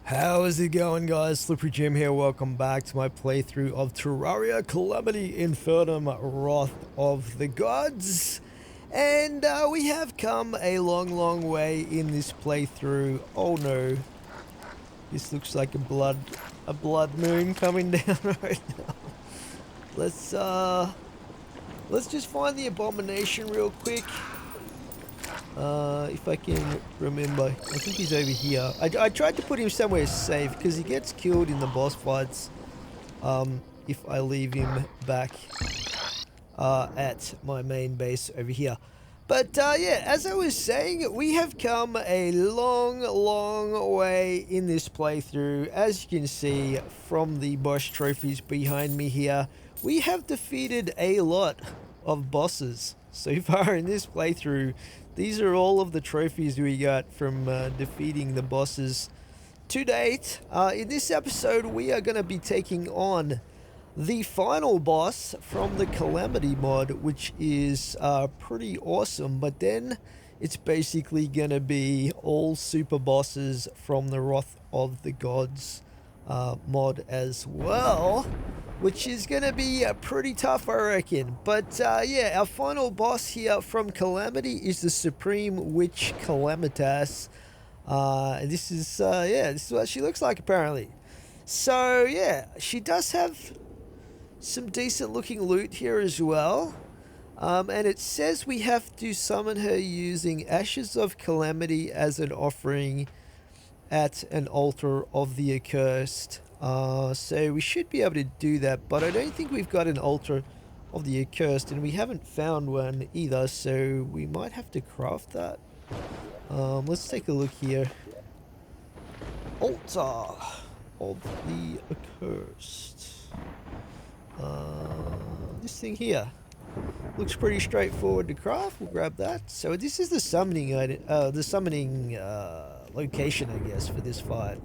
How is it going, guys? Slippery Jim here. Welcome back to my playthrough of Terraria Calamity Infernum Wrath of the Gods. And we have come a long way in this playthrough. Oh no. This looks like a blood moon coming down right now. Let's just find the abomination real quick. If I can remember, I think he's over here. I tried to put him somewhere safe because he gets killed in the boss fights if I leave him back at my main base over here. But yeah, as I was saying, we have come a long way in this playthrough. As you can see from the boss trophies behind me here, we have defeated a lot of bosses so far in this playthrough. These are all of the trophies we got from defeating the bosses to date. In this episode, we are going to be taking on the final boss from the Calamity mod, which is pretty awesome. But then it's basically going to be all super bosses from the Wrath of the Gods mod as well, which is going to be pretty tough, I reckon. But yeah, our final boss here from Calamity is the Supreme Witch Calamitas. And this is what she looks like apparently. So yeah, she does have some decent looking loot here as well. And it says we have to summon her using Ashes of Calamity as an offering at an altar of the accursed. So we should be able to do that, but I don't think we've got an altar of the accursed, and we haven't found one either, so we might have to craft that. Let's take a look here. Altar of the accursed. This thing here looks pretty straightforward to craft. We'll grab that. So this is the summoning location, I guess, for this fight.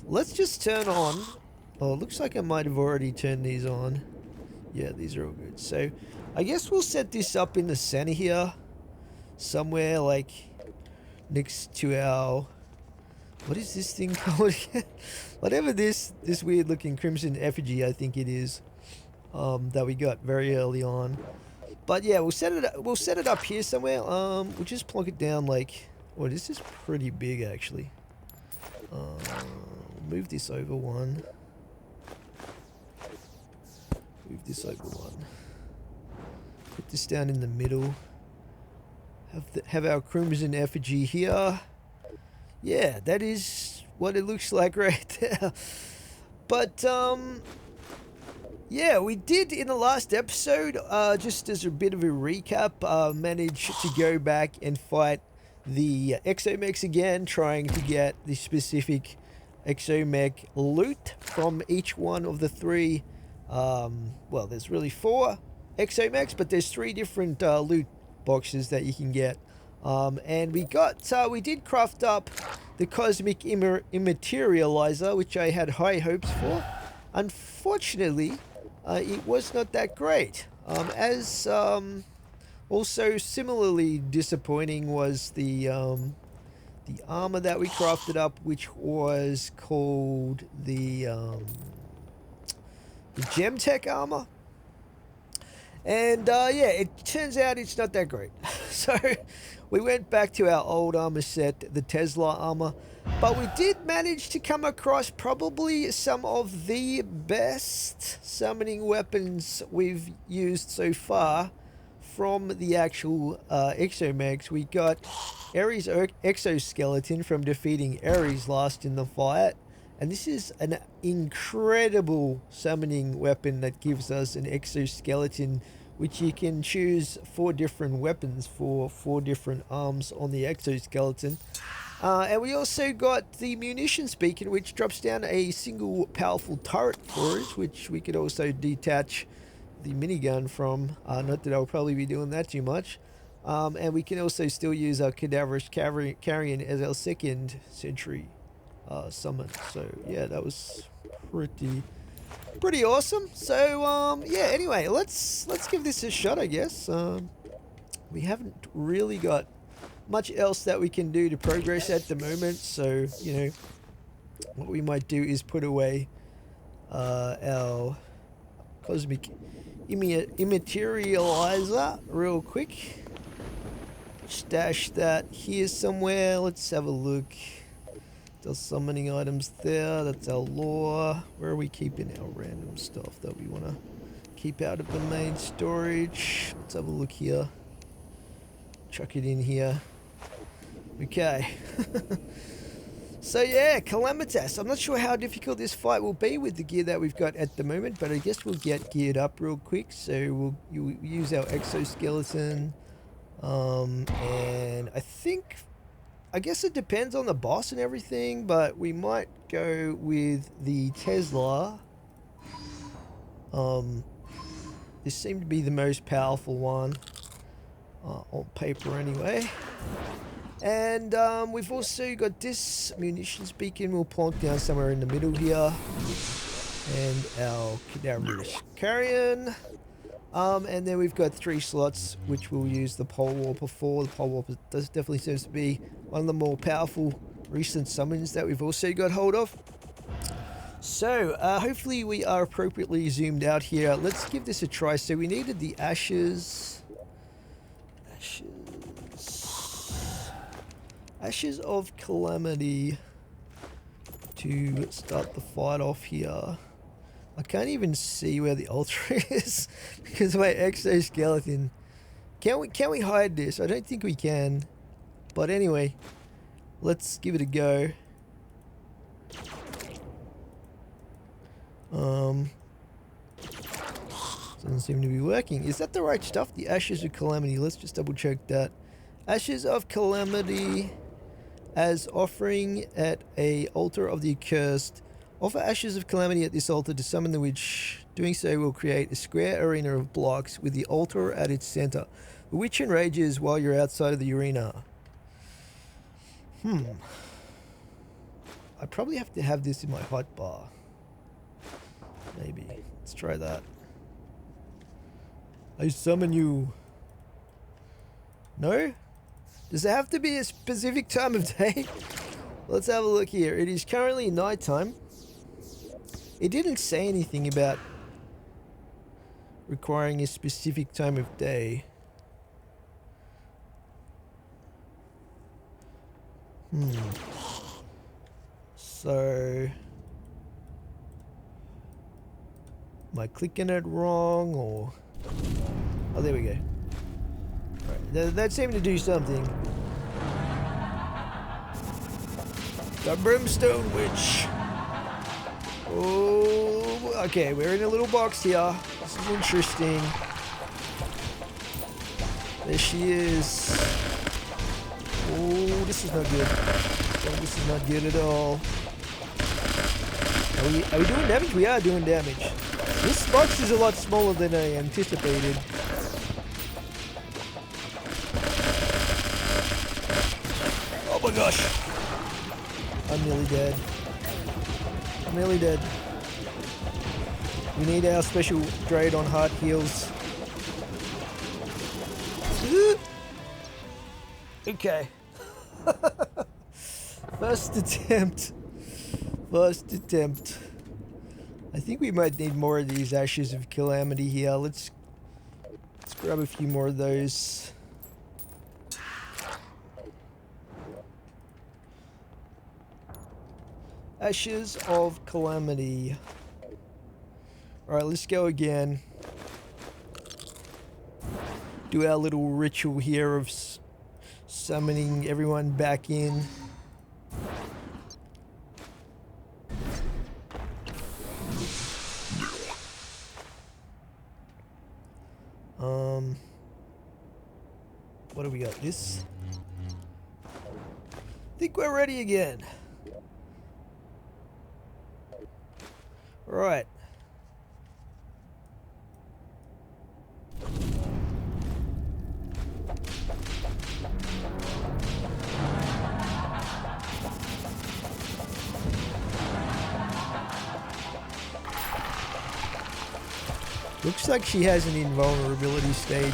Let's just turn on. Oh, it looks like I might have already turned these on. Yeah, these are all good. So I guess we'll set this up in the center here, somewhere like next to our, what is this thing called? Whatever this weird looking crimson effigy, I think it is, that we got very early on. But yeah, we'll set it up here somewhere. We'll just plonk it down like, oh, this is pretty big actually. Move this over one. Move this over one. Put this down in the middle. Have our crimson effigy here. Yeah, that is what it looks like right there. But yeah, we did in the last episode, just as a bit of a recap, manage to go back and fight the exomechs again, trying to get the specific exomech loot from each one of the three. Well, there's really 4 exomechs, but there's 3 different loot boxes that you can get. And we did craft up the cosmic immaterializer, which I had high hopes for. Unfortunately, it was not that great. Also similarly disappointing was the armor that we crafted up, which was called the Gemtech armor. And yeah, it turns out it's not that great. So we went back to our old armor set, the Tesla armor. But we did manage to come across probably some of the best summoning weapons we've used so far from the actual exomechs. We got Ares' exoskeleton from defeating Ares last in the fight. And this is an incredible summoning weapon that gives us an exoskeleton, which you can choose 4 different weapons for 4 different arms on the exoskeleton. And we also got the munitions beacon, which drops down a single powerful turret for us, which we could also detach the minigun from. Not that I'll probably be doing that too much. And we can also still use our cadaverous carrion as our second sentry summon. So yeah, that was pretty awesome. So yeah, anyway, let's give this a shot, I guess. We haven't really got much else that we can do to progress at the moment, so you know, what we might do is put away our cosmic immaterializer real quick. Stash that here somewhere. Let's have a look. There's summoning items there. That's our lore. Where are we keeping our random stuff that we want to keep out of the main storage? Let's have a look here. Chuck it in here. Okay. So yeah, Calamitas. I'm not sure how difficult this fight will be with the gear that we've got at the moment, but I guess we'll get geared up real quick. So we'll use our exoskeleton. And I guess it depends on the boss and everything, but we might go with the Tesla. This seemed to be the most powerful one, on paper anyway. And we've also got this munitions beacon we'll plonk down somewhere in the middle here. And our cadaverous carrion. And then we've got 3 slots which we'll use the pole warper for. The pole warper definitely seems to be one of the more powerful recent summons that we've also got hold of. So hopefully we are appropriately zoomed out here. Let's give this a try. So we needed the ashes of Calamity to start the fight off here. I can't even see where the altar is because of my exoskeleton. Can we hide this? I don't think we can. But anyway, let's give it a go. Doesn't seem to be working. Is that the right stuff? The Ashes of Calamity. Let's just double check that. Ashes of Calamity as offering at a altar of the accursed. Offer Ashes of Calamity at this altar to summon the witch. Doing so will create a square arena of blocks with the altar at its center. The witch enrages while you're outside of the arena. I probably have to have this in my hotbar. Maybe. Let's try that. I summon you. No? Does it have to be a specific time of day? Let's have a look here. It is currently nighttime. It didn't say anything about requiring a specific time of day. So, am I clicking it wrong or? Oh, there we go. Right, that seemed to do something. The Brimstone Witch. Oh, okay, we're in a little box here. This is interesting. There she is. Oh, this is not good. Oh, this is not good at all. Are we doing damage? We are doing damage. This box is a lot smaller than I anticipated. Oh my gosh. I'm nearly dead. I'm nearly dead. We need our special Dread on hard heals. Okay. First attempt. First attempt. I think we might need more of these Ashes of Calamity here. Let's grab a few more of those. Ashes of Calamity. Alright, let's go again. Do our little ritual here of summoning everyone back in. What do we got? This? I think we're ready again. Right. Looks like she has an invulnerability stage.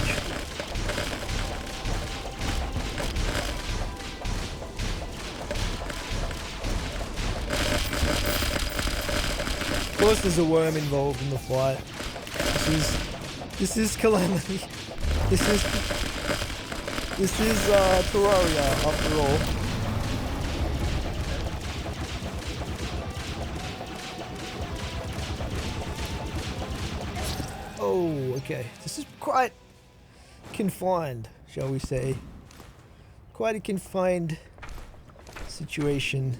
course there's a worm involved in the fight. This is Calamity. This is Terraria after all. Oh, okay. This is quite confined, shall we say. Quite a confined situation.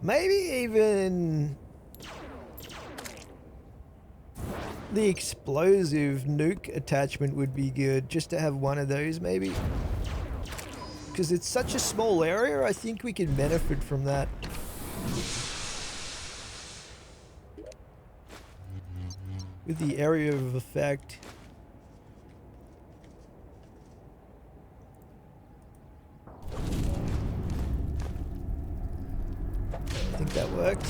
Maybe even the explosive nuke attachment would be good, just to have one of those maybe. Because it's such a small area, I think we can benefit from that. With the area of effect. I think that worked.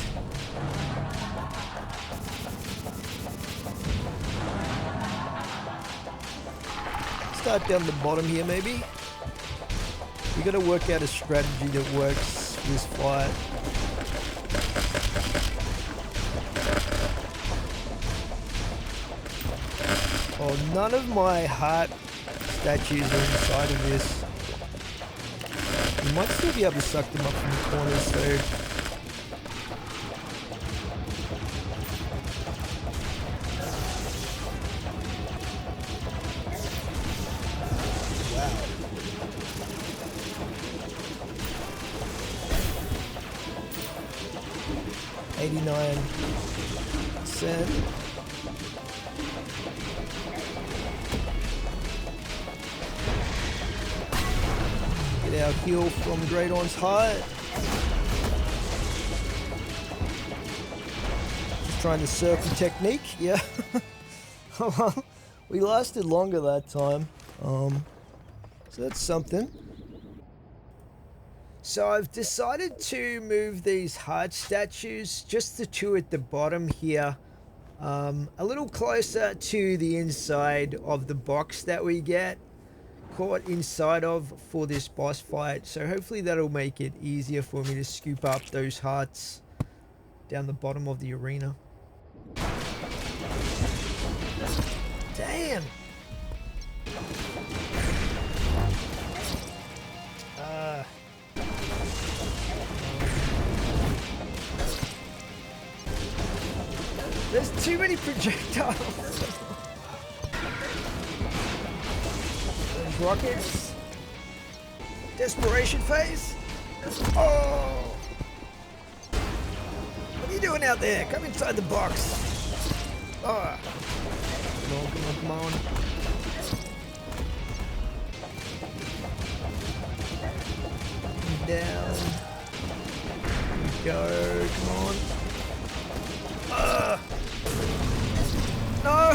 Start down the bottom here maybe. We gotta work out a strategy that works this fight. Oh, none of my heart statues are inside of this. You might still be able to suck them up from the corners, so... Wow. %. Get our heal from Greydorn's Heart. Just trying the circle technique, yeah. Well, we lasted longer that time. So that's something. So I've decided to move these heart statues, just the two at the bottom here, a little closer to the inside of the box that we get caught inside of for this boss fight. So hopefully that'll make it easier for me to scoop up those hearts down the bottom of the arena. Damn! There's too many projectiles. Those rockets. Desperation phase. Oh! What are you doing out there? Come inside the box. Oh! Come on, come on, come on. Down. Go, come on. No!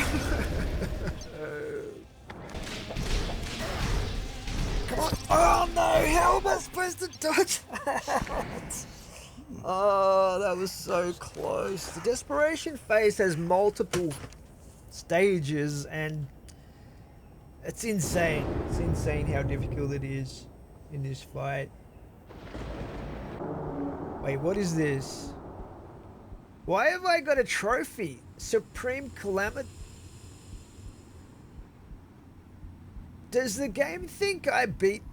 Come on. Oh no, how am I supposed to dodge that? Oh, that was so close. The desperation phase has multiple stages and it's insane. It's insane how difficult it is in this fight. Wait, what is this? Why have I got a trophy? Supreme Calamity? Does the game think I beat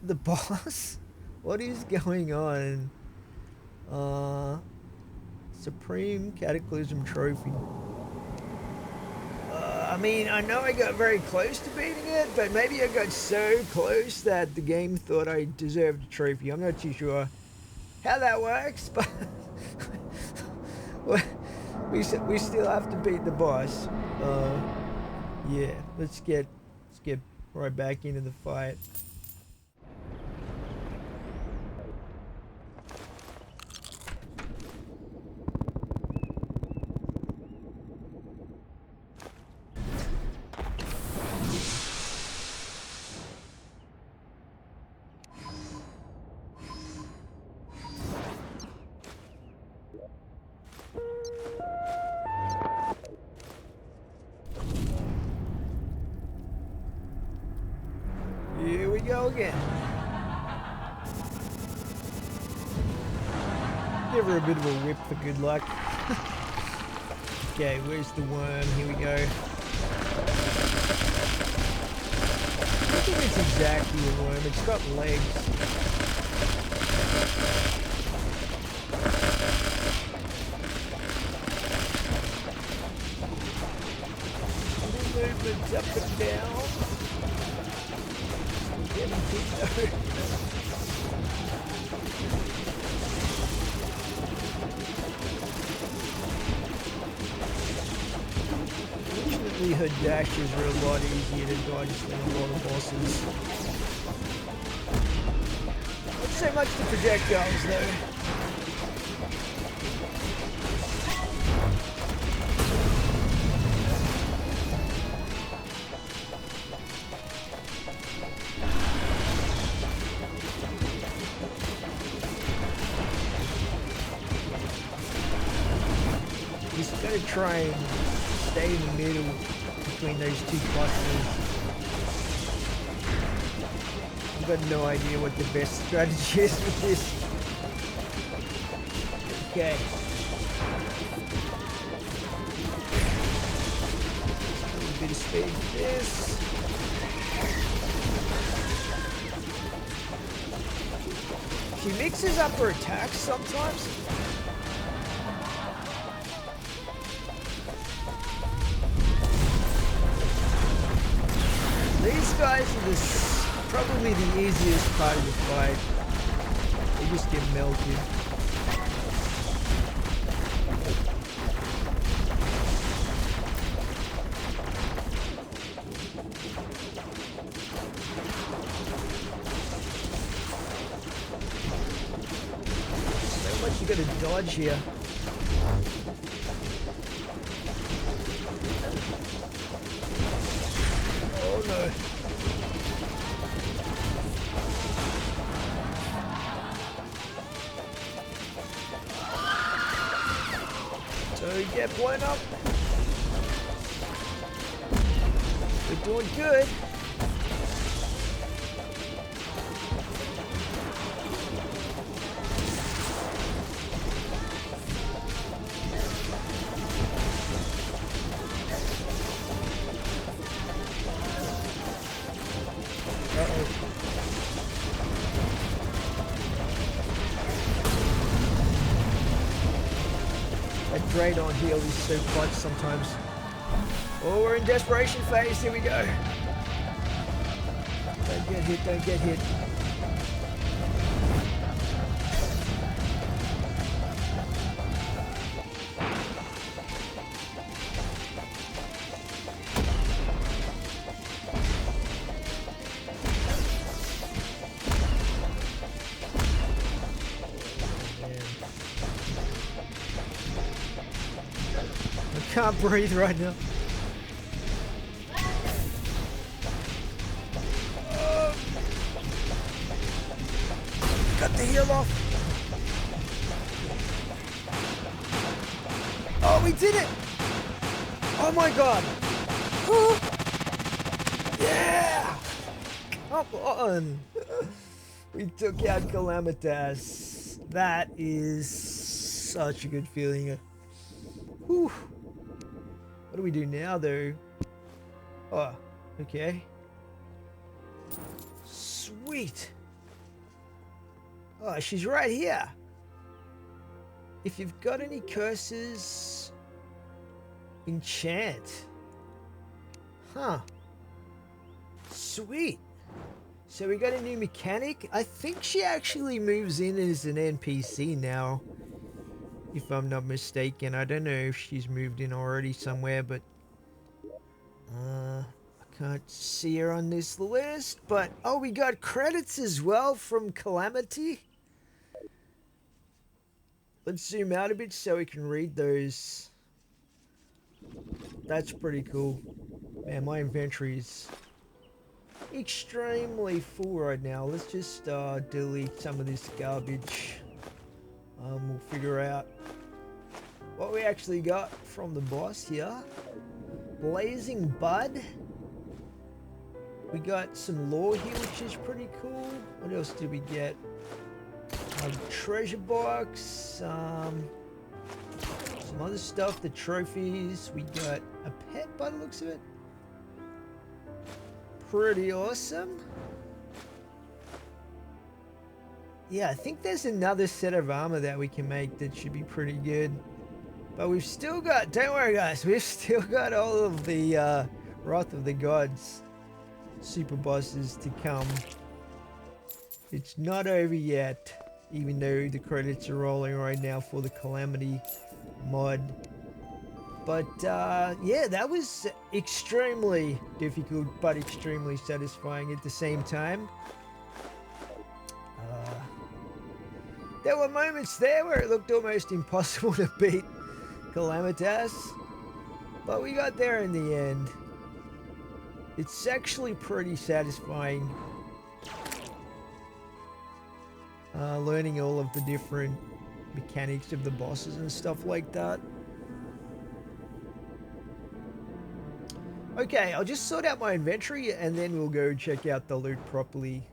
the boss? What is going on? Supreme Cataclysm Trophy. I mean, I know I got very close to beating it, but maybe I got so close that the game thought I deserved a trophy. I'm not too sure how that works, but we still have to beat the boss. Yeah, let's get right back into the fight. again. Give her a bit of a whip for good luck. Okay, where's the worm? Here we go. I think it's exactly a worm. It's got legs. Movements up and down. Getting hit though. Fortunately, her dashes are a lot easier to dodge than a lot of bosses. Not so much the projectiles though. Just gotta try and stay in the middle between those two clusters. I've got no idea what the best strategy is with this. Okay. A little bit of speed for this. She mixes up her attacks sometimes. These guys are probably the easiest part of the fight. They just get melted. So much you gotta dodge here. Oh no. So get blown up. We're doing good. That Draydon heal is so clutch sometimes. Oh, we're in desperation phase. Here we go. Don't get hit, don't get hit. I can't breathe right now. Got the heal off. Oh, we did it! Oh my god! Yeah! Come on! We took out Calamitas. That is such a good feeling. Whew. What do we do now, though? Oh, okay. Sweet. Oh, she's right here. If you've got any curses, enchant. Huh. Sweet. So we got a new mechanic. I think she actually moves in as an NPC now, if I'm not mistaken. I don't know if she's moved in already somewhere, but I can't see her on this list. But oh, we got credits as well from Calamity. Let's zoom out a bit so we can read those. That's pretty cool. Man, my inventory is extremely full right now. Let's just delete some of this garbage. We'll figure out what we actually got from the boss here. Blazing Bud. We got some lore here, which is pretty cool. What else did we get? Treasure box, some other stuff, the trophies. We got a pet by the looks of it. Pretty awesome. Yeah, I think there's another set of armor that we can make that should be pretty good. But we've still got, don't worry guys, we've still got all of the Wrath of the Gods super bosses to come. It's not over yet, even though the credits are rolling right now for the Calamity mod. But yeah, that was extremely difficult but extremely satisfying at the same time. There were moments there where it looked almost impossible to beat Calamitas, but we got there in the end. It's actually pretty satisfying learning all of the different mechanics of the bosses and stuff like that. Okay, I'll just sort out my inventory and then we'll go check out the loot properly.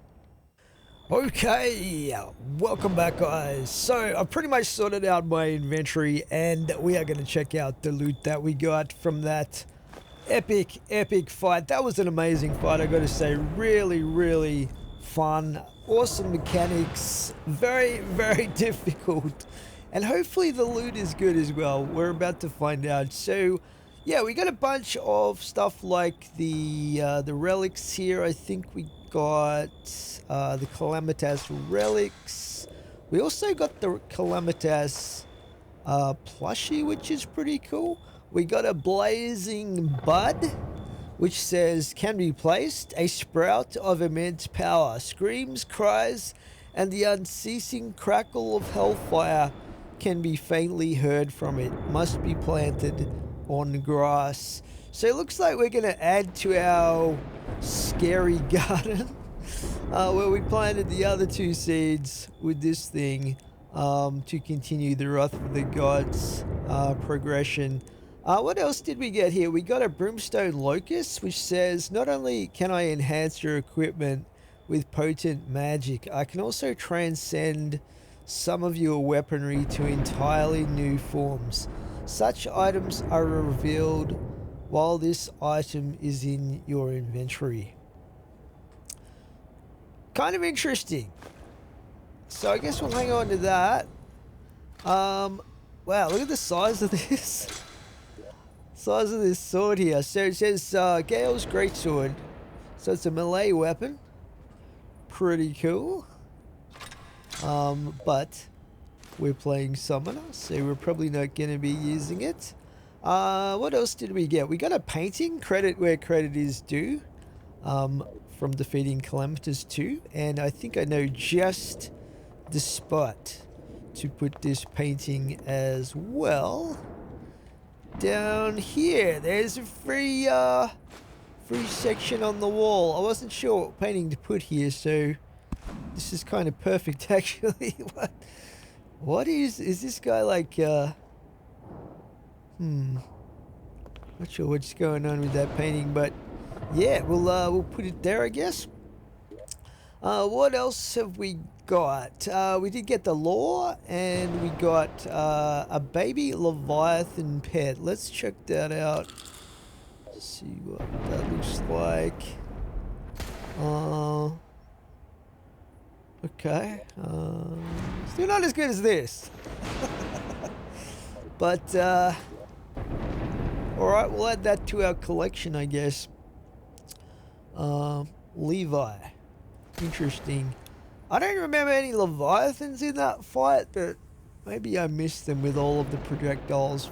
Okay, welcome back guys. So I've pretty much sorted out my inventory and we are going to check out the loot that we got from that epic fight. That was an amazing fight, I gotta say. Really fun, awesome mechanics, very difficult, and hopefully the loot is good as well. We're about to find out. So yeah, we got a bunch of stuff like the relics here. I think we got the Calamitas relics. We also got the Calamitas plushie, which is pretty cool. We got a blazing bud, which says, can be placed, a sprout of immense power. Screams, cries, and the unceasing crackle of hellfire can be faintly heard from it. Must be planted on grass. So it looks like we're going to add to our scary garden where we planted the other two seeds with this thing to continue the Wrath of the Gods progression. What else did we get here? We got a brimstone locust, which says, not only can I enhance your equipment with potent magic, I can also transcend some of your weaponry to entirely new forms. Such items are revealed while this item is in your inventory. Kind of interesting. So I guess we'll hang on to that. Wow, look at the size of this. Size of this sword here. So it says Gale's Greatsword. So it's a melee weapon. Pretty cool. But we're playing Summoner, so we're probably not going to be using it. What else did we get? We got a painting, credit where credit is due, from defeating Calamitas 2. And I think I know just the spot to put this painting as well. Down here, there's a free section on the wall. I wasn't sure what painting to put here, so this is kind of perfect actually. What is this guy like? Not sure what's going on with that painting, but yeah, we'll put it there, I guess. What else have we got? We did get the lore, and we got a baby Leviathan pet. Let's check that out. See what that looks like. Okay. Still not as good as this. But alright, we'll add that to our collection, I guess. Levi. Interesting. I don't remember any Leviathans in that fight, but maybe I missed them with all of the projectiles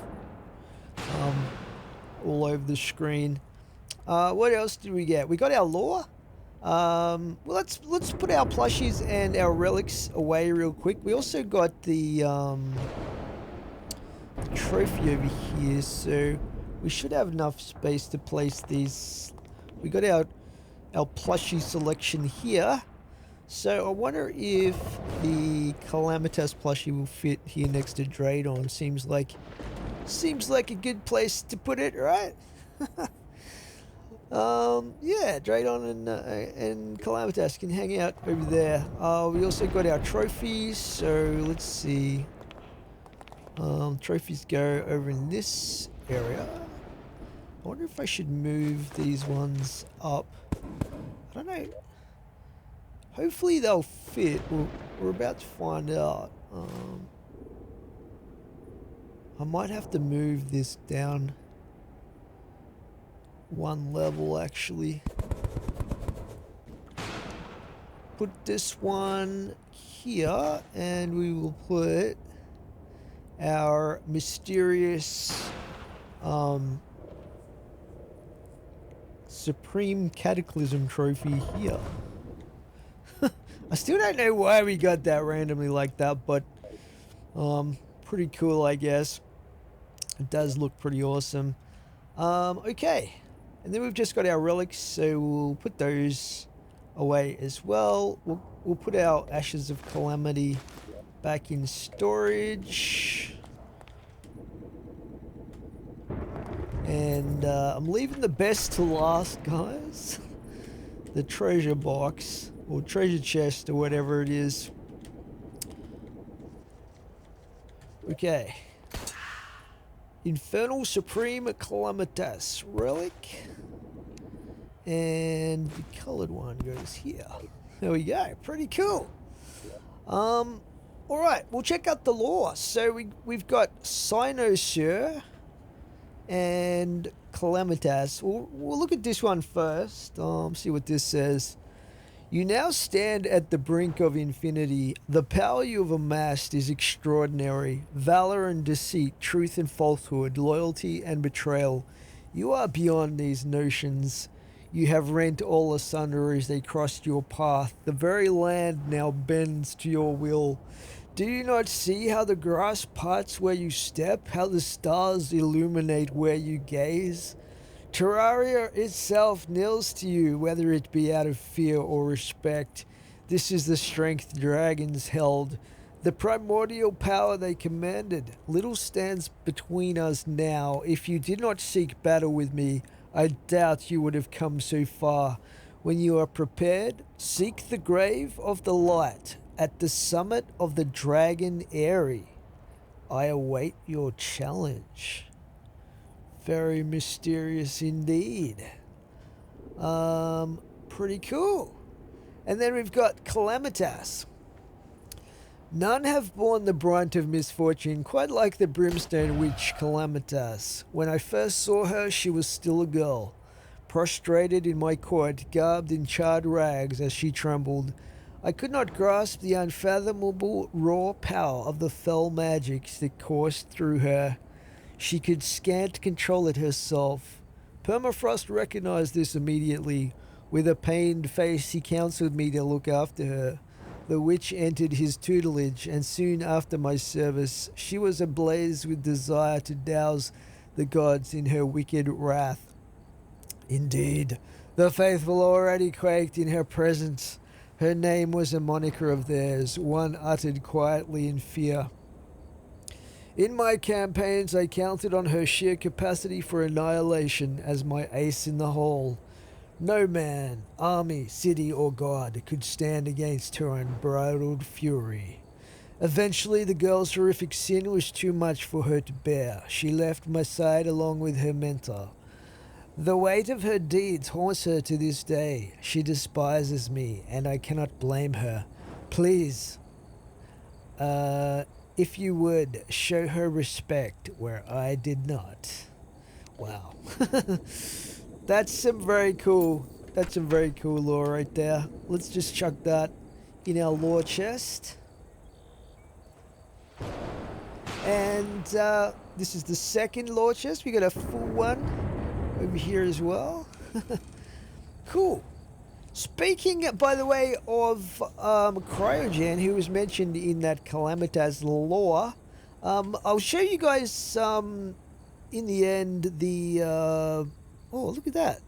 all over the screen. What else did we get? We got our lore. Well, let's put our plushies and our relics away real quick. We also got the trophy over here, so we should have enough space to place these. We got our plushie selection here. So I wonder if the Calamitas plushie will fit here next to Draydon. Seems like a good place to put it, right? Yeah, Draydon and Calamitas can hang out over there. We also got our trophies, so let's see. Trophies go over in this area. I wonder if I should move these ones up. I don't know. Hopefully they'll fit. We're about to find out. I might have to move this down one level actually. Put this one here and we will put our mysterious Supreme Cataclysm trophy here. I still don't know why we got that randomly like that, but pretty cool, I guess. It does look pretty awesome. Okay, and then we've just got our relics, so we'll put those away as well. We'll put our Ashes of Calamity back in storage. And I'm leaving the best to last, guys. The treasure box, or treasure chest, or whatever it is. Okay. Infernal Supreme Calamitas Relic. And the colored one goes here. There we go. Pretty cool. Alright, we'll check out the lore. So we've got Cynosure and Calamitas. We'll look at this one first. See what this says. You now stand at the brink of infinity. The power you have amassed is extraordinary. Valor and deceit, truth and falsehood, loyalty and betrayal. You are beyond these notions. You have rent all asunder as they crossed your path. The very land now bends to your will. Do you not see how the grass parts where you step, how the stars illuminate where you gaze? Terraria itself kneels to you, whether it be out of fear or respect. This is the strength dragons held, the primordial power they commanded. Little stands between us now. If you did not seek battle with me, I doubt you would have come so far. When you are prepared, seek the grave of the light at the summit of the dragon Eyrie. I await your challenge. Very mysterious indeed. Pretty cool. And then we've got Calamitas. None have borne the brunt of misfortune quite like the brimstone witch Calamitas. When I first saw her, she was still a girl, prostrated in my court, garbed in charred rags as she trembled. I could not grasp the unfathomable raw power of the fell magics that coursed through her. She could scant control it herself. Permafrost recognized this immediately. With a pained face, he counseled me to look after her. The witch entered his tutelage, and soon after my service, she was ablaze with desire to douse the gods in her wicked wrath. Indeed, the faithful already quaked in her presence. Her name was a moniker of theirs, one uttered quietly in fear. In my campaigns, I counted on her sheer capacity for annihilation as my ace in the hole. No man, army, city, or god could stand against her unbridled fury. Eventually, the girl's horrific sin was too much for her to bear. She left my side along with her mentor. The weight of her deeds haunts her to this day. She despises me, and I cannot blame her. Please, if you would, show her respect where I did not. Wow. That's some very cool lore right there. Let's just chuck that in our lore chest. And this is the second lore chest. We got a full one over here as well. Cool. Speaking, by the way, of Cryogen, who was mentioned in that Calamitas lore, I'll show you guys in the end the... oh, look at that.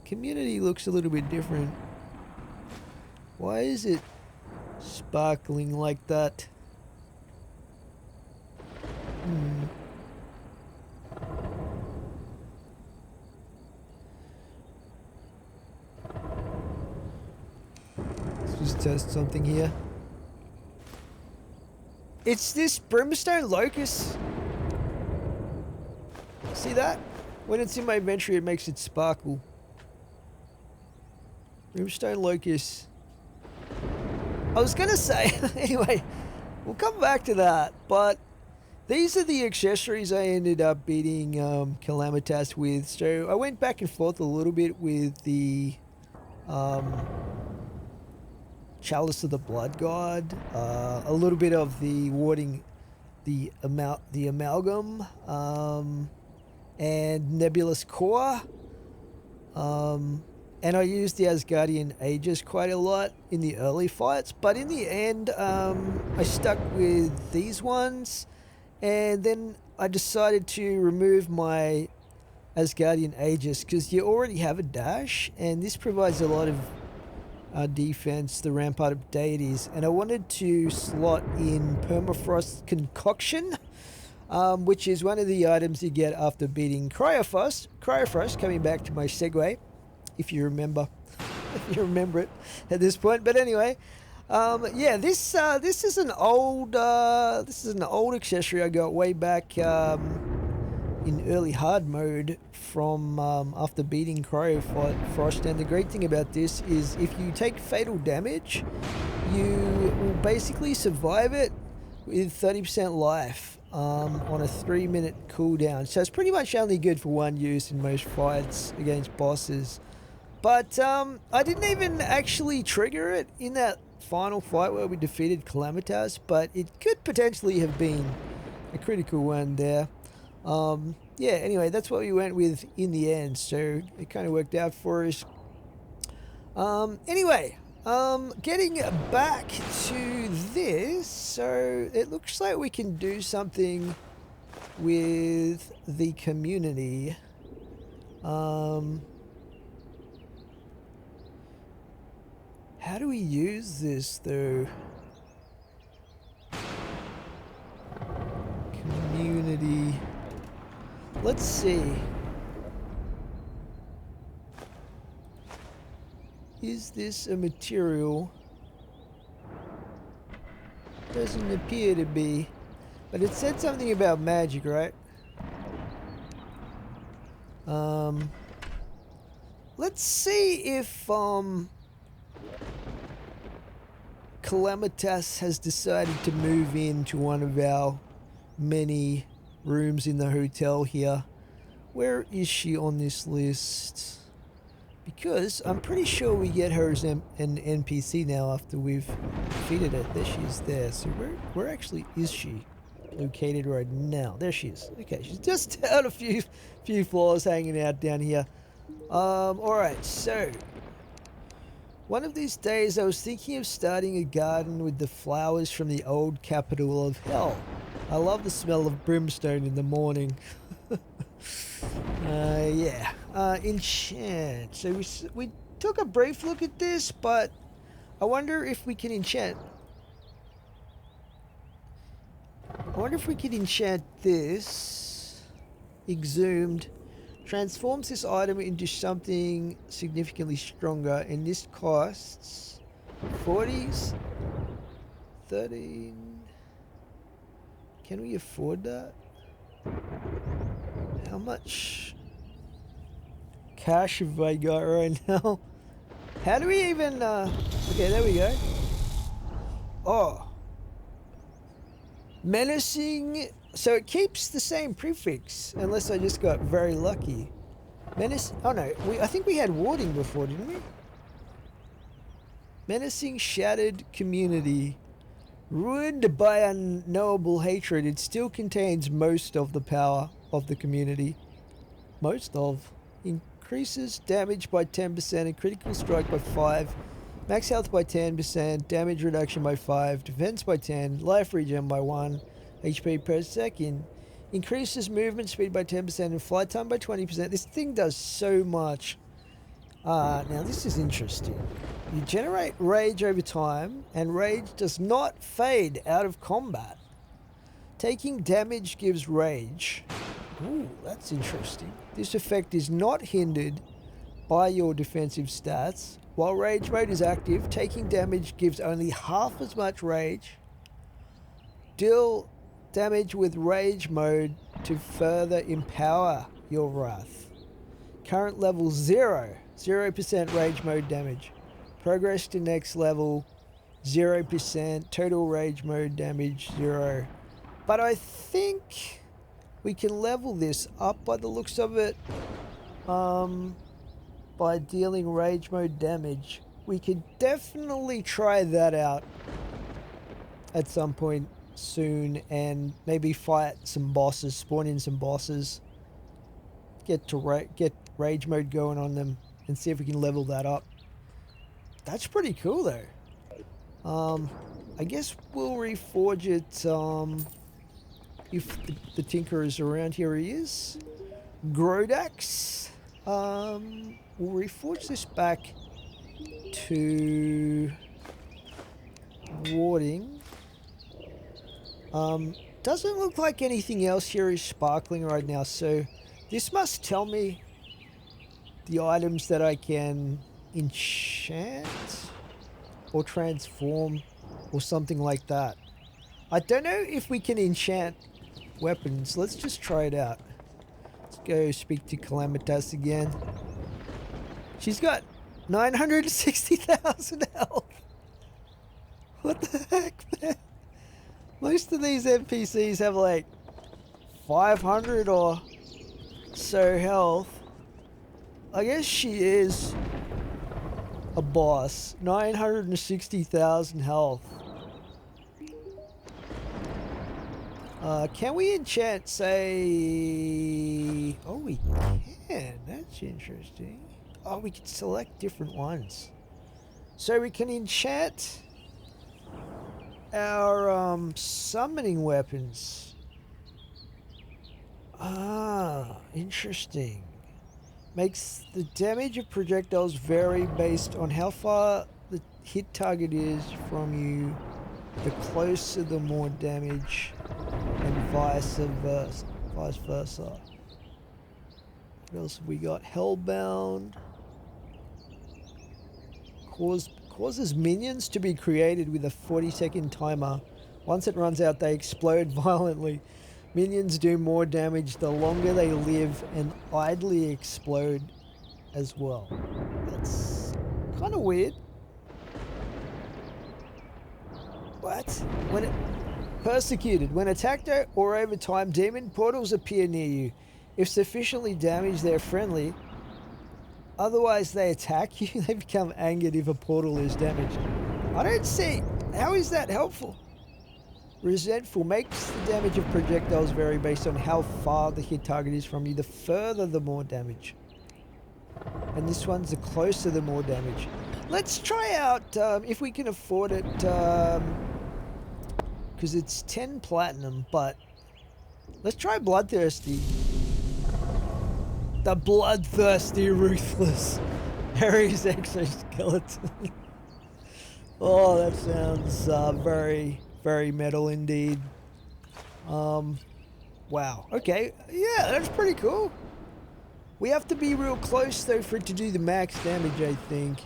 Community looks a little bit different. Why is it sparkling like that? just test something here. It's this brimstone locust. See that? When it's in my inventory, it makes it sparkle. Brimstone locust. I was gonna say, anyway, we'll come back to that, but these are the accessories I ended up beating Calamitas with. So I went back and forth a little bit with the Chalice of the Blood God, a little bit of the warding, the amalgam, and Nebulous Core, and I used the Asgardian Aegis quite a lot in the early fights, but in the end I stuck with these ones, and then I decided to remove my Asgardian Aegis because you already have a dash, and this provides a lot of defense, the Rampart of Deities, and I wanted to slot in Permafrost Concoction, which is one of the items you get after beating Cryofrost. Cryofrost, coming back to my segue, if you remember, if you remember it at this point. But anyway, yeah, this is an old accessory I got way back in early hard mode from after beating Cryofrost, and the great thing about this is if you take fatal damage, you will basically survive it with 30% life on a 3-minute cooldown. So it's pretty much only good for one use in most fights against bosses. But I didn't even actually trigger it in that final fight where we defeated Calamitas, but it could potentially have been a critical one there. Yeah, anyway, that's what we went with in the end, so it kind of worked out for us. Anyway, getting back to this, so it looks like we can do something with the community. How do we use this, though? Community. Let's see. Is this a material? Doesn't appear to be. But it said something about magic, right? Let's see if Calamitas has decided to move into one of our many rooms in the hotel here. Where is she on this list? Because I'm pretty sure we get her as an NPC now after we've defeated her. There she is there. So where actually is she located right now? There she is. Okay, she's just down a few floors hanging out down here. Alright, so one of these days I was thinking of starting a garden with the flowers from the old capital of hell. I love the smell of brimstone in the morning. Yeah. Enchant. So we took a brief look at this, but I wonder if we can enchant. I wonder if we could enchant this. Exhumed. Transforms this item into something significantly stronger, and this costs 40s. 13. Can we afford that? How much cash have I got right now? How do we even, okay, there we go. Oh. Menacing, so it keeps the same prefix, unless I just got very lucky. Menace, oh no, I think we had warding before, didn't we? Menacing Shattered Community. Ruined by unknowable hatred, it still contains most of the power of the community. Most of. Increases damage by 10% and critical strike by 5. Max health by 10%, damage reduction by 5, defense by 10, life regen by 1, HP per second. Increases movement speed by 10% and flight time by 20%. This thing does so much. Now this is interesting. You generate rage over time, and rage does not fade out of combat. Taking damage gives rage. Ooh, that's interesting. This effect is not hindered by your defensive stats. While rage mode is active, taking damage gives only half as much rage. Deal damage with rage mode to further empower your wrath. Current level 0, 0% rage mode damage. Progress to next level, 0%. Total rage mode damage, 0. But I think we can level this up by the looks of it. By dealing rage mode damage. We could definitely try that out at some point soon and maybe fight some bosses, spawn in some bosses, get rage mode going on them and see if we can level that up. That's pretty cool though. I guess we'll reforge it if the Tinker is around. Here he is. Grodax. We'll reforge this back to warding. Doesn't look like anything else here is sparkling right now, so this must tell me the items that I can enchant or transform or something like that. I don't know if we can enchant weapons. Let's just try it out. Let's go speak to Calamitas again. She's got 960,000 health. What the heck, man? Most of these NPCs have like 500 or so health. I guess she is a boss. 960,000 health. Can we enchant, say... Oh, we can. That's interesting. Oh, we can select different ones. So we can enchant our summoning weapons. Ah, interesting. Makes the damage of projectiles vary based on how far the hit target is from you. The closer, the more damage, and vice versa. What else have we got? Hellbound. Causes minions to be created with a 40-second timer. Once it runs out, they explode violently. Minions do more damage the longer they live and idly explode as well. That's kind of weird. What? Persecuted. When attacked or over time, demon portals appear near you. If sufficiently damaged, they're friendly. Otherwise, they attack you. They become angered if a portal is damaged. I don't see. How is that helpful? Resentful makes the damage of projectiles vary based on how far the hit target is from you. The further, the more damage. And this one's the closer, the more damage. Let's try out, if we can afford it, because it's 10 platinum, but let's try Bloodthirsty. The Bloodthirsty Ruthless Ares Exoskeleton. Oh, that sounds very, very metal indeed. Wow. Okay. Yeah, that's pretty cool. We have to be real close though for it to do the max damage, I think.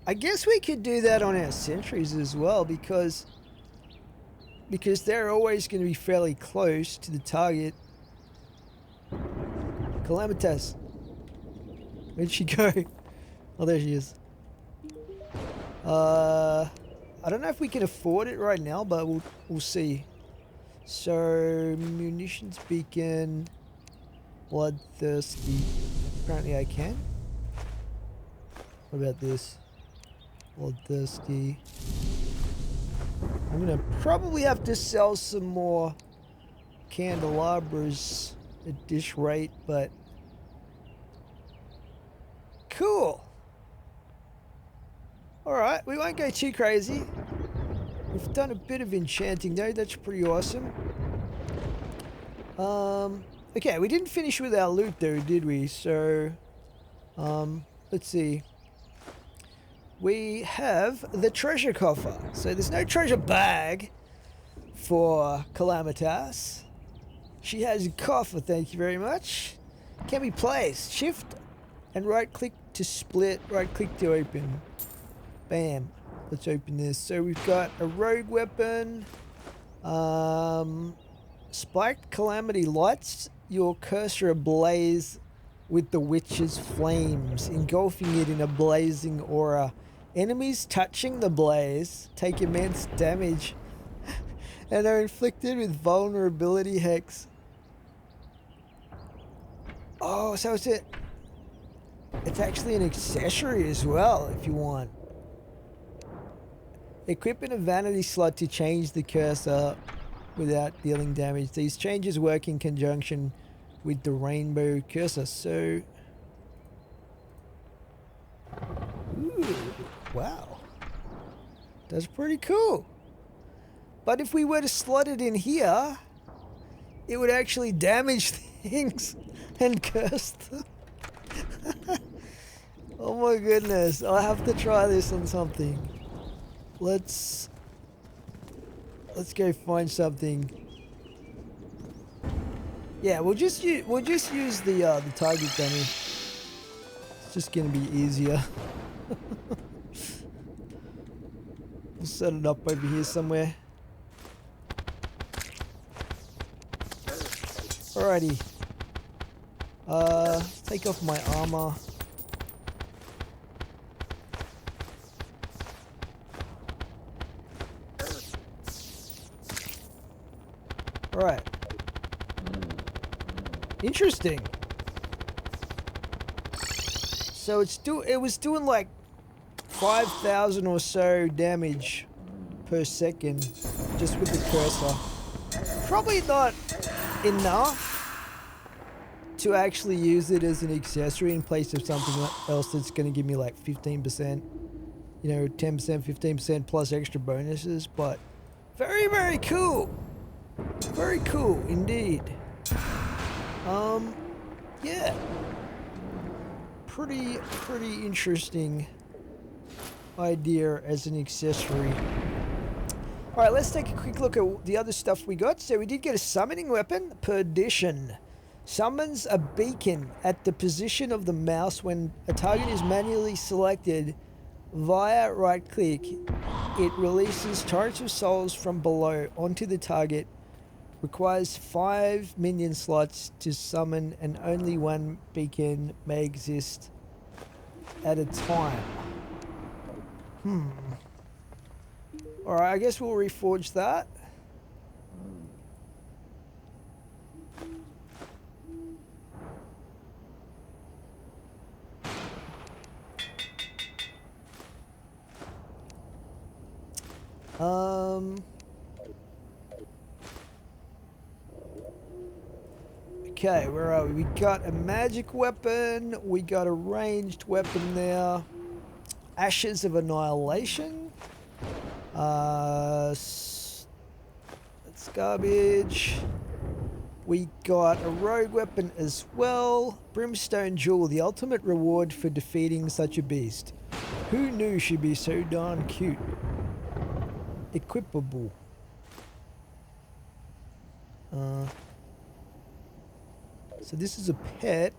I guess we could do that on our sentries as well because they're always going to be fairly close to the target. Calamitas. Where'd she go? Oh, there she is. I don't know if we can afford it right now, but we'll see. So, munitions beacon, Bloodthirsty. Apparently I can. What about this? Bloodthirsty. I'm gonna probably have to sell some more candelabras at this rate, but cool. Alright, we won't go too crazy. We've done a bit of enchanting though, that's pretty awesome. Okay, we didn't finish with our loot though, did we? So, let's see. We have the treasure coffer. So there's no treasure bag for Calamitas. She has a coffer, thank you very much. Can be placed. Shift and right click to split, right click to open. Bam. Let's open this. So we've got a rogue weapon. Spiked calamity lights your cursor ablaze with the witch's flames, engulfing it in a blazing aura. Enemies touching the blaze take immense damage and are inflicted with vulnerability hex. Oh, so it's actually an accessory as well if you want. Equipping a vanity slot to change the cursor without dealing damage. These changes work in conjunction with the rainbow cursor. So, ooh, wow, that's pretty cool. But if we were to slot it in here, it would actually damage things and curse them. Oh my goodness, I have to try this on something. Let's go find something. Yeah, we'll just use the target dummy. It's just gonna be easier. We'll set it up over here somewhere. Alrighty. Take off my armor. Alright. Interesting. So it was doing like 5,000 or so damage per second just with the cursor. Probably not enough to actually use it as an accessory in place of something else that's going to give me like 15%, you know, 10%, 15% plus extra bonuses, but very, very cool. Very cool indeed. Yeah. Pretty interesting idea as an accessory. Alright, let's take a quick look at the other stuff we got. So we did get a summoning weapon, Perdition. Summons a beacon at the position of the mouse when a target is manually selected via right click. It releases torrents of souls from below onto the target. Requires 5 minion slots to summon and only one beacon may exist at a time. Alright, I guess we'll reforge that. Okay, where are we? We got a magic weapon. We got a ranged weapon there. Ashes of Annihilation. That's garbage. We got a rogue weapon as well. Brimstone Jewel, the ultimate reward for defeating such a beast. Who knew she'd be so darn cute? Equipable. So this is a pet.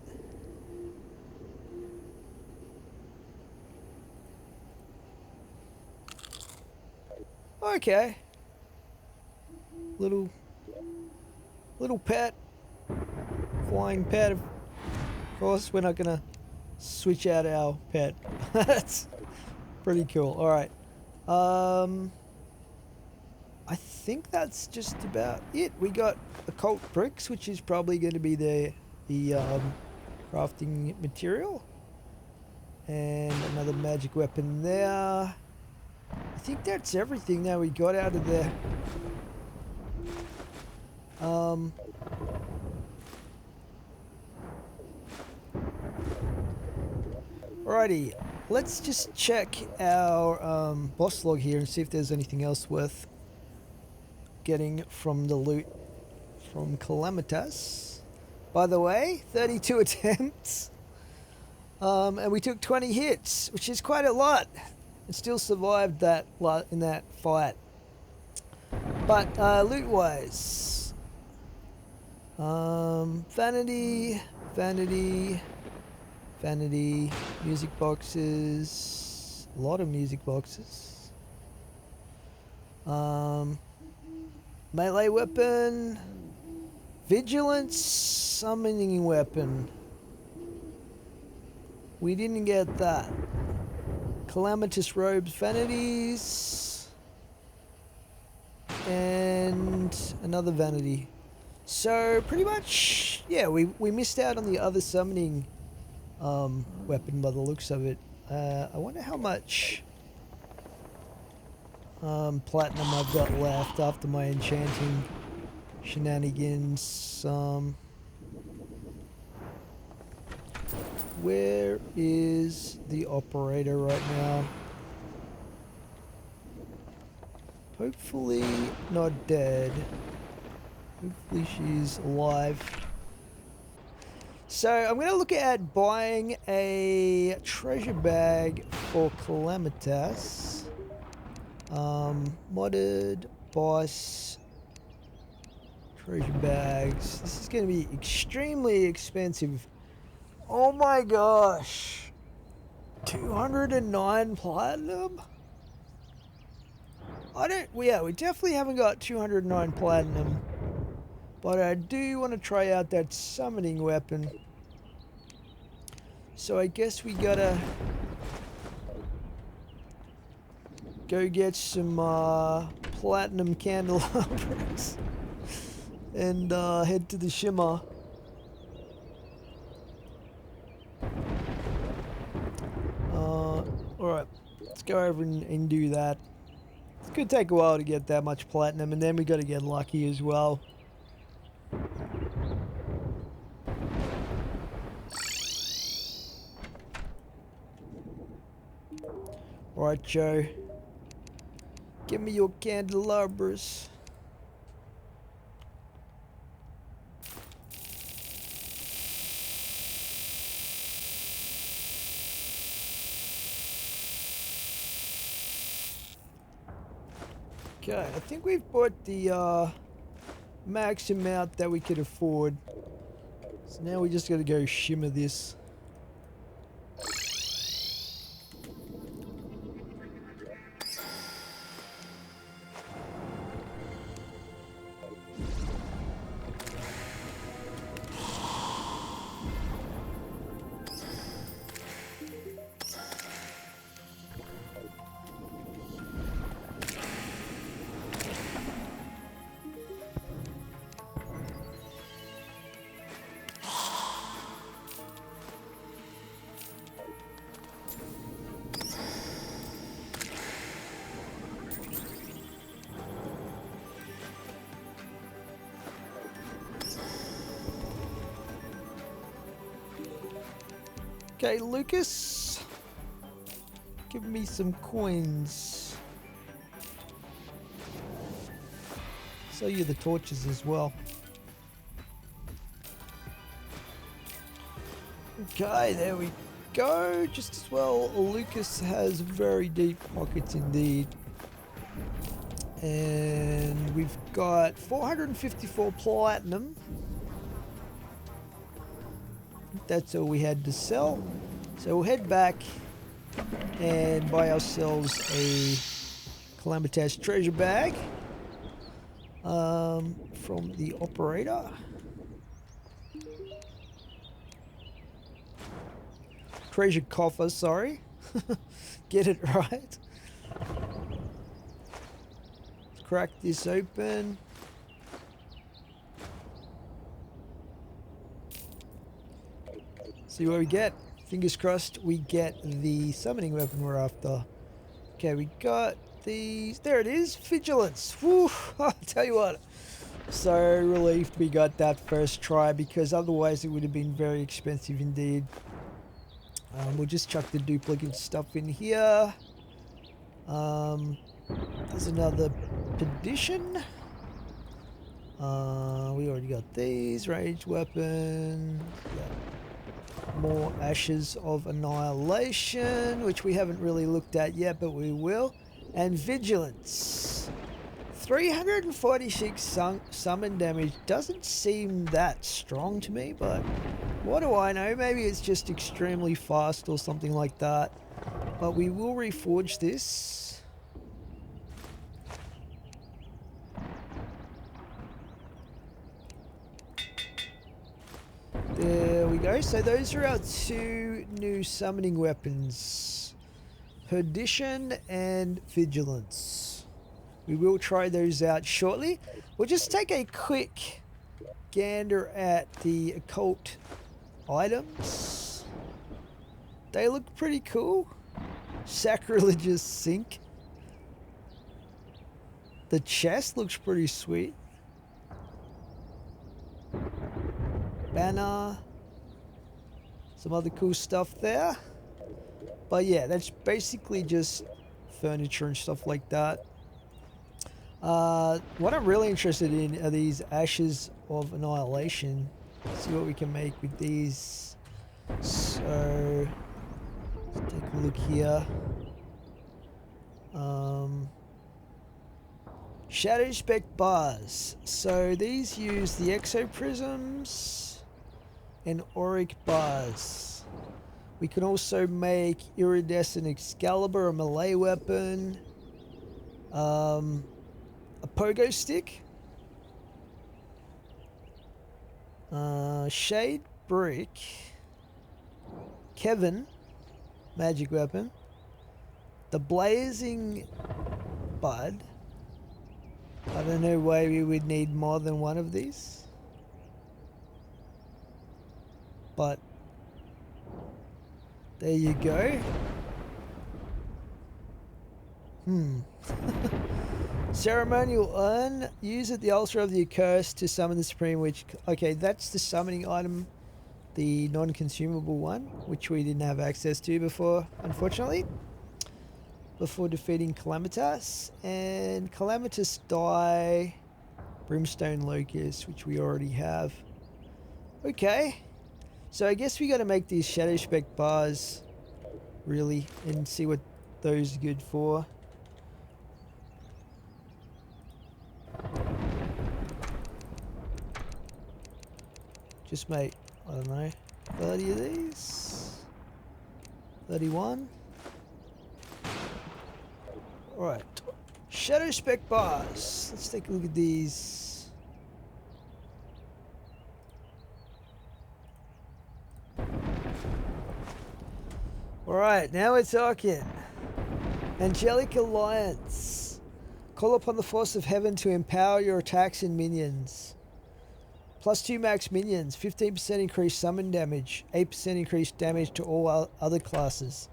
Okay. Little pet. Flying pet. Of course, we're not gonna switch out our pet. That's pretty cool. Alright. I think that's just about it. We got occult bricks, which is probably going to be the crafting material. And another magic weapon there. I think that's everything that we got out of there. Alrighty, let's just check our boss log here and see if there's anything else worth getting from the loot from Calamitas. By the way, 32 attempts. And we took 20 hits, which is quite a lot. And still survived that in that fight. But loot-wise, vanity, Vanity. Vanity. Music boxes. A lot of music boxes. Melee weapon. Vigilance. Summoning weapon. We didn't get that. Calamitous robes. Vanities. And another vanity. So pretty much, yeah, we missed out on the other summoning weapon by the looks of it. I wonder how much platinum I've got left after my enchanting shenanigans. Where is the operator right now? Hopefully not dead. Hopefully she's alive. So I'm going to look at buying a treasure bag for Calamitas. Modded boss treasure bags. This is going to be extremely expensive. Oh my gosh. 209 platinum? Yeah, we definitely haven't got 209 platinum. But I do want to try out that summoning weapon. So I guess we gotta go get some platinum candelabras and head to the shimmer. Alright, let's go over and do that. It's gonna take a while to get that much platinum, and then we gotta get lucky as well. Alright, Joe. Give me your candelabras. Okay, I think we've bought the max amount that we could afford. So now we just gotta go shimmer this. Okay, Lucas, give me some coins. Sell you the torches as well. Okay, there we go. Just as well, Lucas has very deep pockets indeed. And we've got 454 platinum. That's all we had to sell. So we'll head back and buy ourselves a Calamitas treasure bag from the operator. Treasure coffer, sorry. Get it right. Let's crack this open. See what we get. Fingers crossed we get the summoning weapon we're after. Okay, we got these. There it is. Vigilance. Whew. I'll tell you what. So relieved we got that first try, because otherwise it would have been very expensive indeed. We'll just chuck the duplicate stuff in here. There's another petition. We already got these. Ranged weapon. Yeah. More Ashes of Annihilation, which we haven't really looked at yet, but we will. And Vigilance. 346 summon damage doesn't seem that strong to me, but What do I know? Maybe it's just extremely fast or something like that. But we will reforge this. There we go. So those are our two new summoning weapons. Perdition and Vigilance. We will try those out shortly. We'll just take a quick gander at the occult items. They look pretty cool. Sacrilegious Sink. The chest looks pretty sweet. Banner. Some other cool stuff there. But yeah, that's basically just furniture and stuff like that. What I'm really interested in are these Ashes of Annihilation. Let's see what we can make with these. So, let's take a look here. Shadow Spec bars. So these use the exoprisms and auric bars. We can also make iridescent Excalibur, a melee weapon, a pogo stick, shade brick, Kevin, magic weapon, the blazing bud. I don't know why we would need more than one of these, but there you go. Ceremonial urn. Use at the altar of the accursed to summon the supreme witch. Okay, that's the summoning item, the non-consumable one, which we didn't have access to before, unfortunately. Before defeating Calamitas. And Calamitas die Brimstone Locust, which we already have. Okay. So I guess we got to make these Shadow Spec bars, really, and see what those are good for. Just make, I don't know, 30 of these. 31. Alright. Shadow Spec bars. Let's take a look at these. Alright, now we're talking. Angelic Alliance. Call upon the force of heaven to empower your attacks and minions. +2 max minions, 15% increased summon damage, 8% increased damage to all other classes.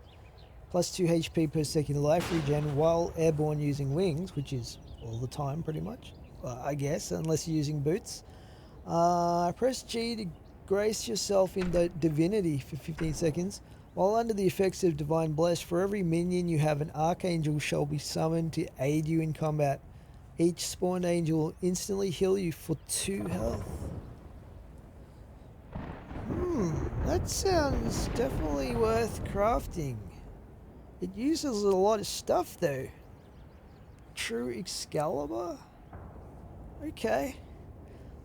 +2 HP per second life regen while airborne using wings, which is all the time pretty much, I guess, unless you're using boots. Press G to grace yourself in the divinity for 15 seconds. While under the effects of Divine Bless, for every minion you have, an Archangel shall be summoned to aid you in combat. Each spawned angel will instantly heal you for 2 health. That sounds definitely worth crafting. It uses a lot of stuff though. True Excalibur? Okay.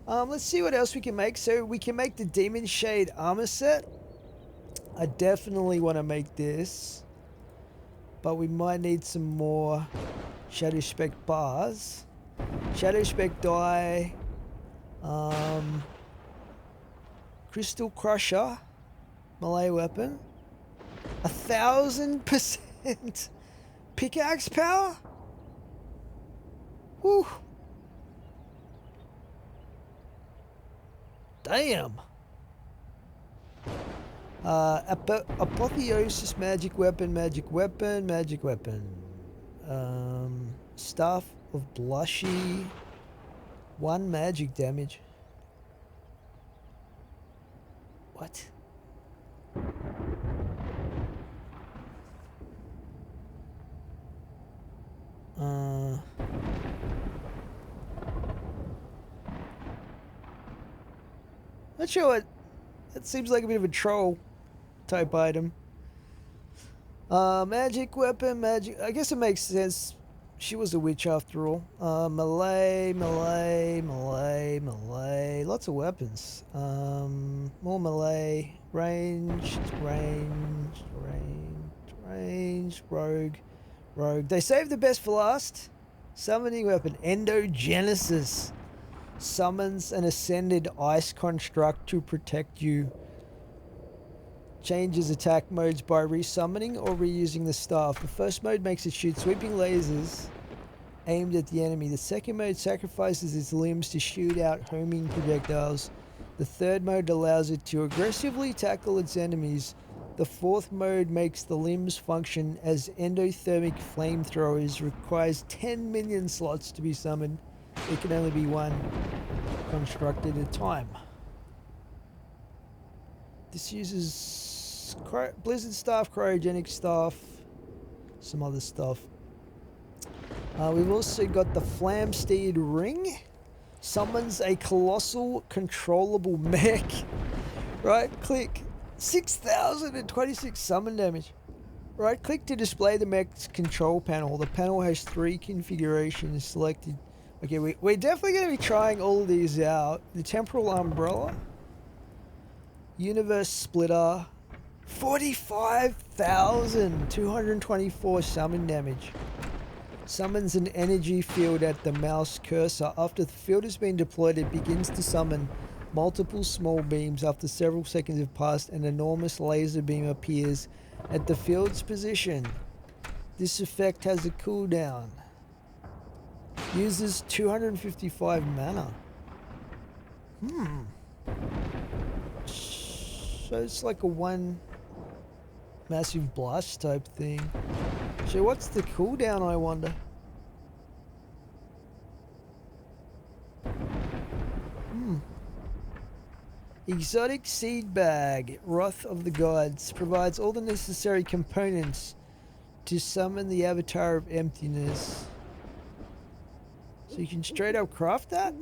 Let's see what else we can make. So we can make the Demon Shade armor set. I definitely want to make this. But we might need some more Shadow Spec bars. Shadow Spec die. Crystal Crusher. Melee weapon. 1000% pickaxe power? Whew. Damn. Apotheosis magic weapon, magic weapon, magic weapon. Staff of Blushy. 1 magic damage. What? Not sure what. That seems like a bit of a troll type item. Magic weapon, magic. I guess it makes sense She was a witch after all. Melee, melee, melee, melee. Lots of weapons. More melee. Ranged, ranged, ranged, ranged. Rogue, rogue. They saved the best for last. Summoning weapon. Endogenesis. Summons an ascended ice construct to protect you. Changes attack modes by resummoning or reusing the staff. The first mode makes it shoot sweeping lasers aimed at the enemy. The second mode sacrifices its limbs to shoot out homing projectiles. The third mode allows it to aggressively tackle its enemies. The fourth mode makes the limbs function as endothermic flamethrowers. Requires 10 minion slots to be summoned. It can only be one construct at a time. This uses Blizzard staff, cryogenic staff, some other stuff. We've also got the Flamsteed Ring. Summons a colossal controllable mech. Right click. 6,026 summon damage. Right click to display the mech's control panel. The panel has 3 configurations selected. Okay, we're definitely going to be trying all of these out. The Temporal Umbrella. Universe Splitter. 45,224 summon damage. Summons an energy field at the mouse cursor. After the field has been deployed, it begins to summon multiple small beams. After several seconds have passed, an enormous laser beam appears at the field's position. This effect has a cooldown. Uses 255 mana. So it's like a one massive blast type thing. So what's the cooldown, I wonder? Exotic Seed Bag, Wrath of the Gods, provides all the necessary components to summon the Avatar of Emptiness. So you can straight up craft that?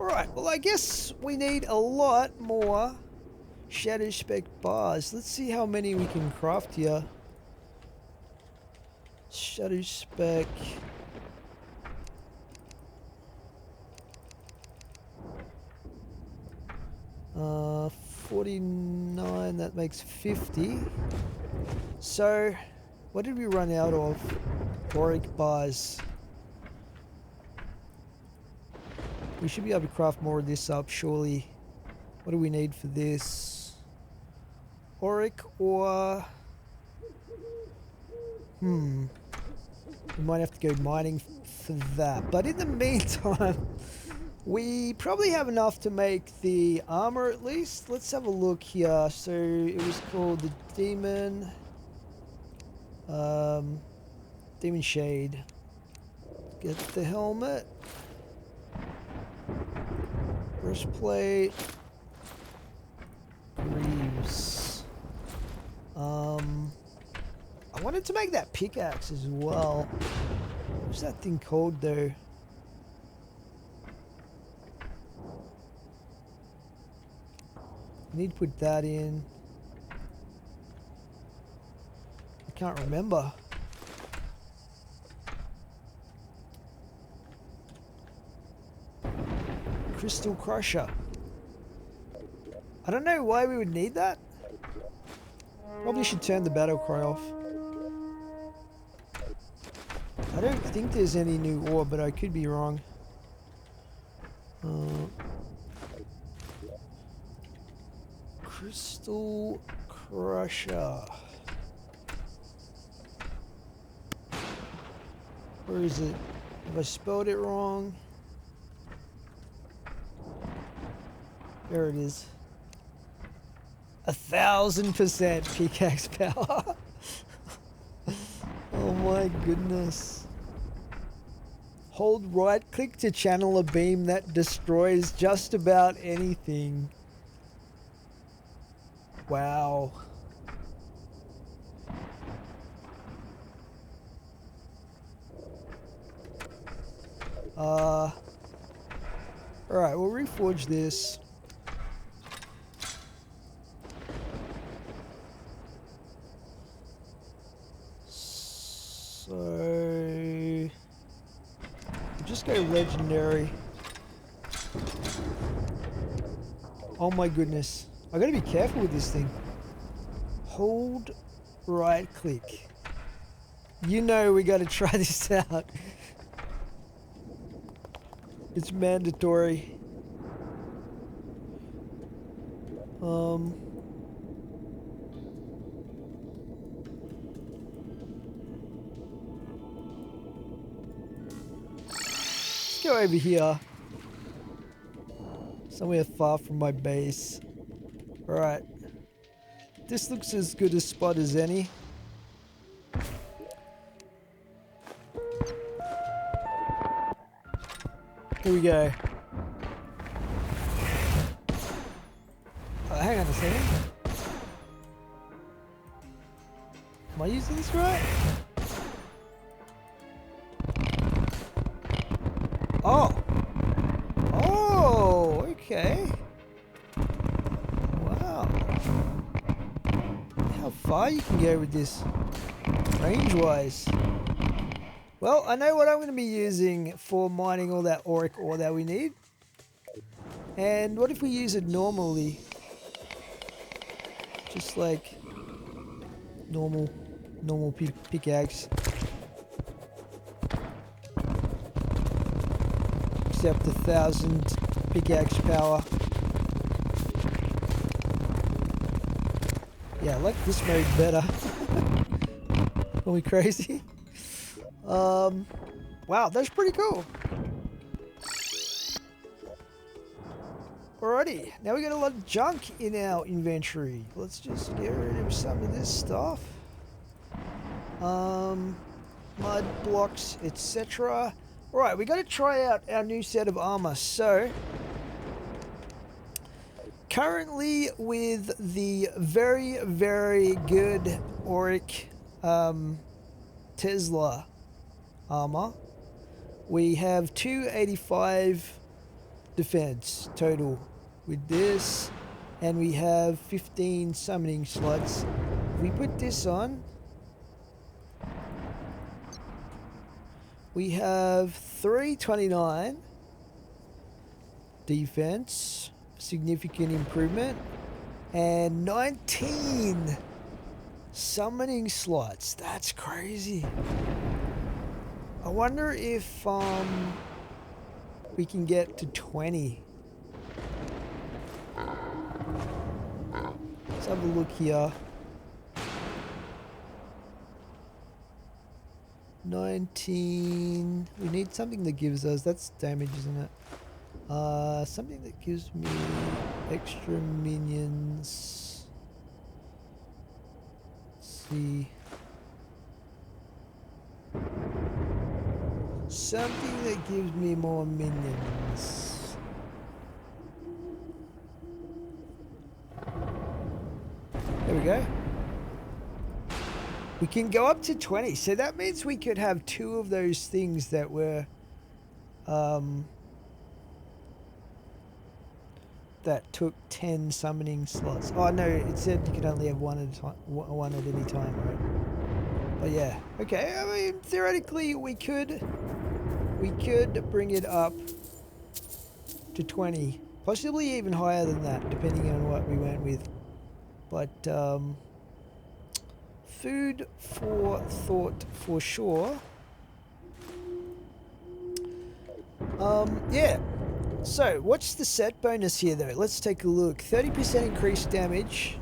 Alright, well I guess we need a lot more Shadow Spec bars. Let's see how many we can craft here. Shadow Spec. Uh, 49, that makes 50. So, what did we run out of? Auric bars. We should be able to craft more of this up, surely. What do we need for this? Auric or... We might have to go mining for that. But in the meantime, we probably have enough to make the armor at least. Let's have a look here. So it was called the Demon... Demon Shade. Get the helmet. Breastplate. Greaves. I wanted to make that pickaxe as well. What's that thing called though? I need to put that in. I can't remember. Crystal Crusher. I don't know why we would need that. Probably should turn the battle cry off. I don't think there's any new ore, but I could be wrong. Crystal Crusher. Where is it? Have I spelled it wrong? There it is. 1,000% pickaxe power. Oh my goodness. Hold right click to channel a beam that destroys just about anything. Wow. Alright, we'll reforge this. just go legendary. Oh my goodness. I gotta be careful with this thing. Hold right click. You know we gotta try this out. It's mandatory. Let's go over here. Somewhere far from my base. Alright. This looks as good a spot as any. Here we go. Hang on a second. Am I using this right? Oh! Oh, okay. Wow. How far you can go with this, range-wise. Well, I know what I'm going to be using for mining all that auric ore that we need. And what if we use it normally? Just like normal pickaxe. Except 1,000 pickaxe power. Yeah, I like this mode better. Are we crazy? Wow, that's pretty cool. Alrighty, now we got a lot of junk in our inventory. Let's just get rid of some of this stuff. Mud blocks, etc. Alright, we got to try out our new set of armor. So, currently with the very, very good auric Tesla armor, we have 285 defense total with this, and we have 15 summoning slots. If we put this on, we have 329 defense, significant improvement, and 19 summoning slots. That's crazy. I wonder if we can get to 20. Let's have a look here. 19. We need something that gives us, that's damage, isn't it? Something that gives me extra minions. Let's see. Something that gives me more minions. There we go. We can go up to 20. So that means we could have 2 of those things that were that took 10 summoning slots. Oh no, it said you could only have one at a time, one at any time, right? But yeah, okay. I mean, theoretically, we could bring it up to 20, possibly even higher than that, depending on what we went with. But food for thought for sure. Yeah. So, what's the set bonus here, though? Let's take a look. 30% increased damage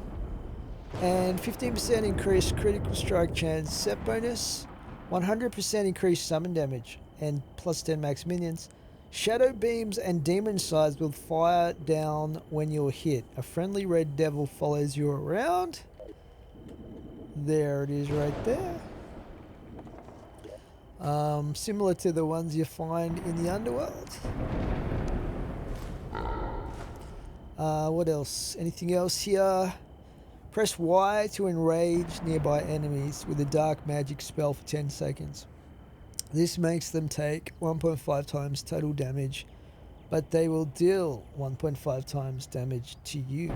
and 15% increased critical strike chance. Set bonus, 100% increased summon damage and plus 10 max minions. Shadow beams and demon sides will fire down when you're hit. A friendly red devil follows you around. There it is right there. Similar to the ones you find in the underworld. What else? Anything else here? Press Y to enrage nearby enemies with a dark magic spell for 10 seconds. This makes them take 1.5 times total damage, but they will deal 1.5 times damage to you.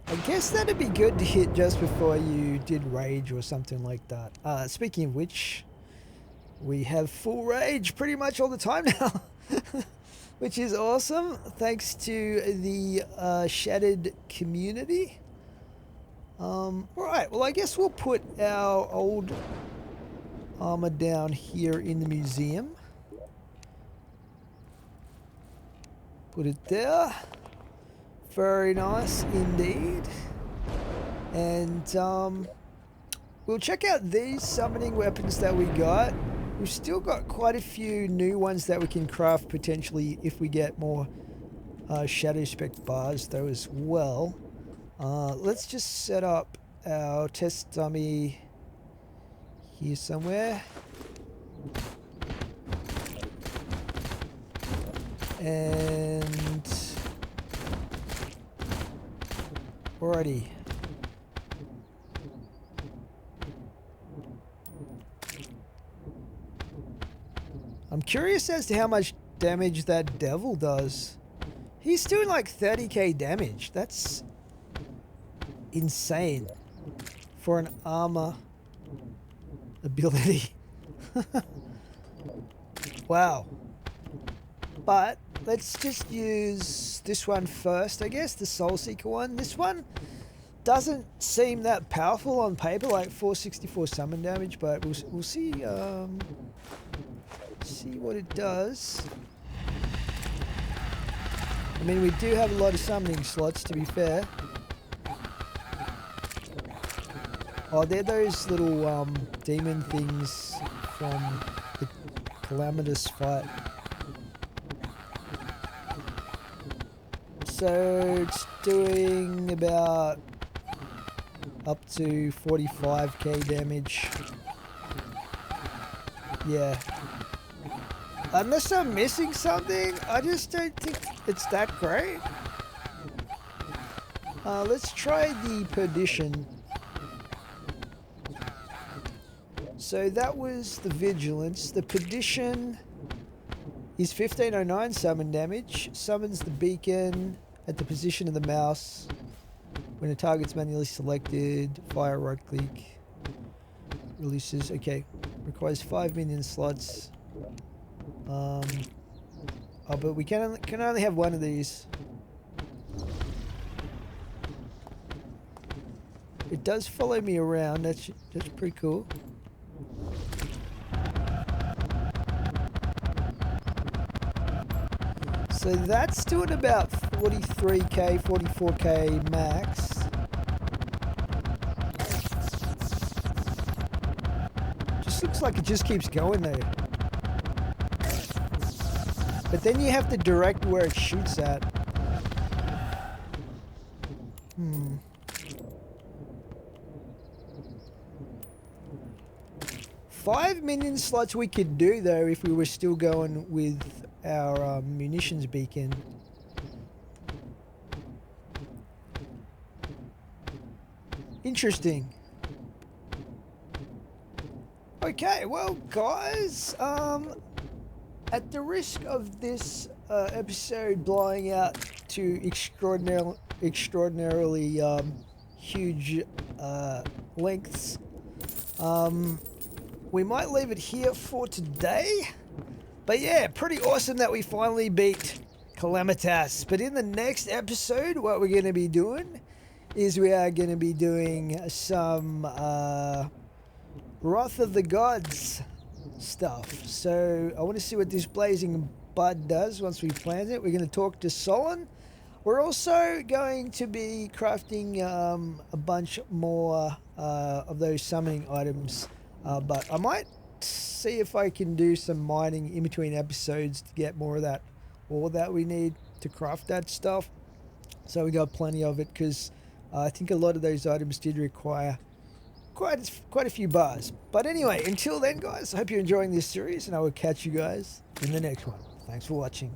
I guess that'd be good to hit just before you did rage or something like that. Speaking of which, We have full rage pretty much all the time now. Which is awesome. Thanks to the shattered community. Alright, well I guess we'll put our old armor down here in the museum. Put it there. Very nice indeed. And we'll check out these summoning weapons that we got. We've still got quite a few new ones that we can craft potentially if we get more Shadow Spec bars though as well. Let's just set up our test dummy here somewhere. And alrighty. I'm curious as to how much damage that devil does. He's doing like 30k damage. That's insane for an armor ability. Wow. But let's just use this one first, I guess, the Soul Seeker one. This one doesn't seem that powerful on paper, like 464 summon damage, but we'll see. See what it does. I mean, we do have a lot of summoning slots, to be fair. Oh, they're those little demon things from the Calamitous fight. So it's doing about up to 45k damage. Yeah. Unless I'm missing something, I just don't think it's that great. Let's try the Perdition. So that was the Vigilance. The Perdition is 1509 summon damage. Summons the beacon at the position of the mouse. When a target's manually selected, fire right click. Releases, okay. Requires 5 minion slots. Oh, but we can only have one of these. It does follow me around. That's pretty cool. So that's doing about 43k, 44k max. Just looks like it just keeps going though. But then you have to direct where it shoots at. 5 minion slots we could do though if we were still going with our munitions beacon. Interesting. Okay, well guys, at the risk of this episode blowing out to extraordinarily huge lengths, we might leave it here for today. But yeah, pretty awesome that we finally beat Calamitas. But in the next episode, what we're going to be doing is we are going to be doing some Wrath of the Gods stuff. So I want to see what this blazing bud does once we plant it. We're going to talk to Solon. We're also going to be crafting a bunch more of those summoning items. But I might see if I can do some mining in between episodes to get more of that ore that we need to craft that stuff. So we got plenty of it because I think a lot of those items did require quite a few bars. But anyway, until then guys, I hope you're enjoying this series and I will catch you guys in the next one. Thanks for watching.